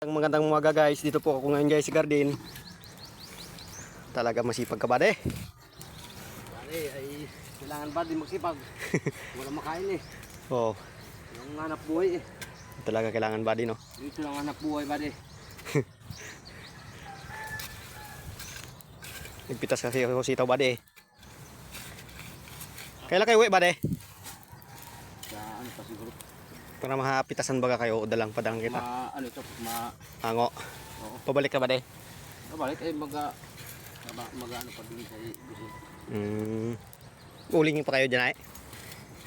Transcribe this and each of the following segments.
Magandang umaga guys, dito po ako ngayon guys sa garden. Talaga masipag ka ba de? Pare ay kailangan ba din magsipag? Wala makain eh. Oo, Yung hanap buhay eh. talaga kailangan ba din no? Dito lang hanap buhay ba din. Nagpitas kasi ako sitaw ba de? Kailan kayo uwi ba de? Sa ano pa siguro. Para mahapitasan baga kayo o dalang padang kita. Ano ito? Hango. Oo. Pabalik ka ba de? Balik ay ano pa din sa gusto. Uling pa kayo dyan ay?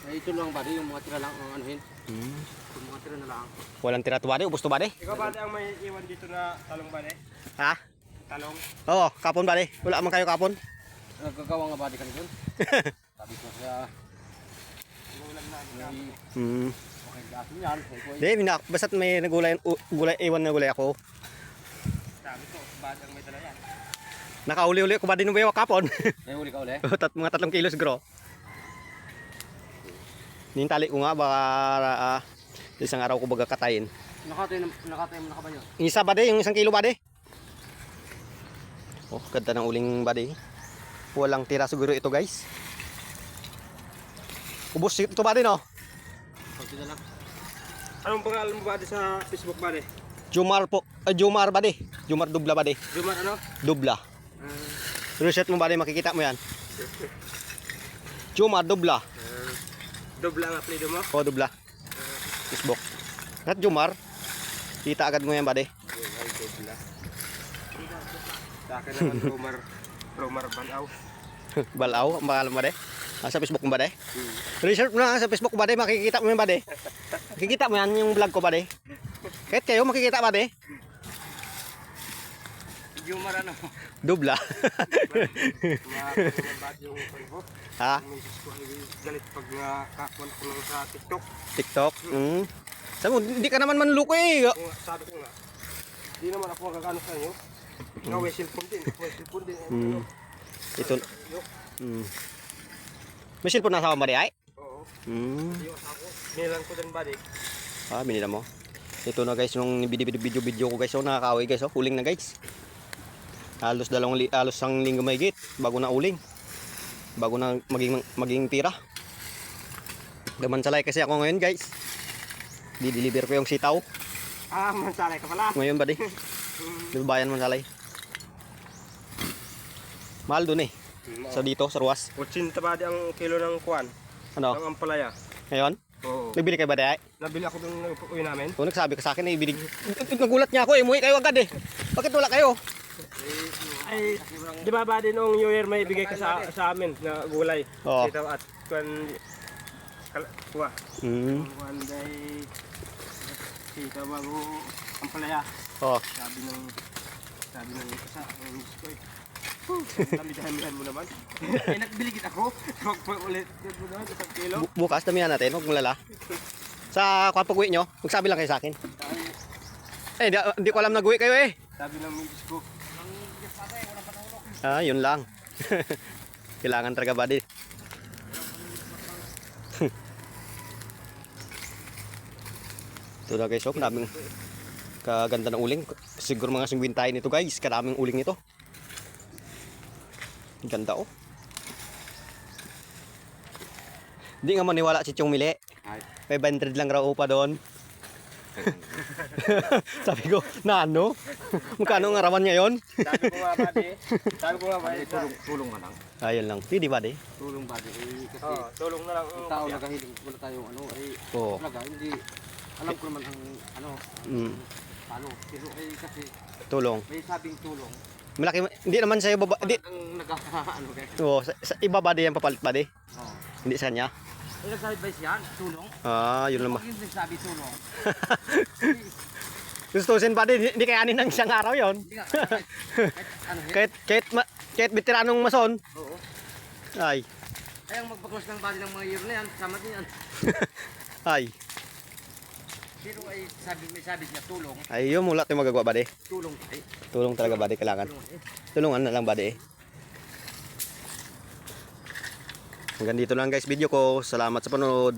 Ay ito lang ba din yung mga tira lang ang anuhin. Hmm. Yung mga tira na lang. Walang tira to ba de? Ubus to ba de? Ikaw ba ang may iwan dito na talong ba Ha? Talong? Oo, kapon ba de? Wala man kayo kapon? Nagkagawa nga ba di ka doon? Sabi ko siya. Ulan na. Okay, gasin yan. De, basta't may nagulay, iwan na gulay ako. Sabi ko, ba ang may dala yan? Nakauli-uli ko ba din ng kapon? May huli ka uli? Mga 3 kilos gro. Nintali ko nga baka isang araw ko baga katayin. Nakatay mo na ka ba yun? Isa ba de? Yung 1 kilo ba de? Oh, ganda ng uling ba de? Walang tira siguro ito guys. Ubus ito ba de no? Kunti na lang. Anong pangalan mo ba sa Facebook ba Jumar po. Jumar ba de? Jumar Dubla ba de? Jumar ano? Dubla. Reset mo ba de? Makikita mo yan. Jumar Dubla. Dobla ang apelido mo? Oh, Dubla. Facebook. At Jumar. Kita agad mo yan ba de? Ay, Dobla. Sa akin naman Romar Banaw. Balaw, ang pangalan mo ba de? Sa Facebook mo ba de? Research mo na sa Facebook ko ba de? Makikita mo yan ba de? Makikita mo yan yung vlog ko ba de? Kahit kayo makikita ba de? Jumar ano? Dubla. Makakamabad yung ko. Ha? Ang misis ko ay galit pag nakakuan ko lang sa TikTok. TikTok? Sabi mo, hindi ka naman manluko eh. Sabi ko nga, di naman ako magkakano sa inyo. Ikaw ay cellphone din. Cellphone din. Ito. May cellphone na sa kamari ay? Oo. Mm. Yung ako. Nilang ko din ba Binila mo. Ito na guys, yung video ko guys. So, nakakaway guys. Oh, huling na guys. Halos isang linggo may git bago na uling. Bago na maging tira. Mansalay kasi ako ngayon guys. Di-deliver ko yung sitaw. Mansalay ka pala. Ngayon ba di? Di ba bayan mansalay? Mahal dun eh. Sa dito, sa Ruas. 80 ba ang kilo ng kuan? Ano? Ang ampalaya. Ngayon? Oo. Nagbili kayo ba di ay? Nabili ako dun ng uwi namin. O nagsabi ka sa akin eh, nagulat niya ako eh, umuwi kayo agad eh. Bakit wala kayo? Ay, di ba ba din noong New Year may ibigay ka sa amin na gulay? Oo. Sitaw at kuan kuha. Kuan day sitaw bago ampalaya. Oh. Sabi ng isa, ang miss ko eh. Dami-damihan mo naman. Ay nagbili kita ako. Ulit mo naman, 1 kilo. Bukas damihan natin, huwag malala. Sa pag-uwi nyo, magsabi lang kayo sa akin. Eh, di ko alam nag-uwi kayo eh. Sabi ng miss ko, Yun lang. Kailangan talaga ba di? Ito na guys, kadaming kaganda ng uling. Siguro mga 50 nito guys, kadaming uling nito. Ganda oh. Hindi nga maniwala si Chong Mili. 500 lang raw upa doon. Sabi ko, na ano? Magkano ang arawan ngayon? sabi ko nga ba, Tulong na lang. Ayun lang. Pwede ba di? Tulong ba din? Kasi tulong na lang. ang tao nakahiling wala tayong ano ay Oo. talaga hindi alam ko naman ang ano paano pero ay kasi Tulong. may sabing tulong Malaki, hindi naman sa'yo baba, hindi. ang ano kaya Oo, sa iba ba di yan papalit ba di? Hindi sa kanya? ay nagsabi ba siya tulong Yun lang ba? pag hindi nagsabi tulong Gustusin ba di? Hindi kayanin ng isang araw yon. hindi nga ano Kahit veteranong mason. oo Ay. ay ang magpaklos ng body ng mga year na yan kasama din yan Ay. pero ay may sabi siya tulong Ay, yun mula tayo magagawa ba di? tulong ay Tulong talaga ba di kailangan? Tulungan na lang ba di? Hanggang dito lang guys video ko. Salamat sa panonood.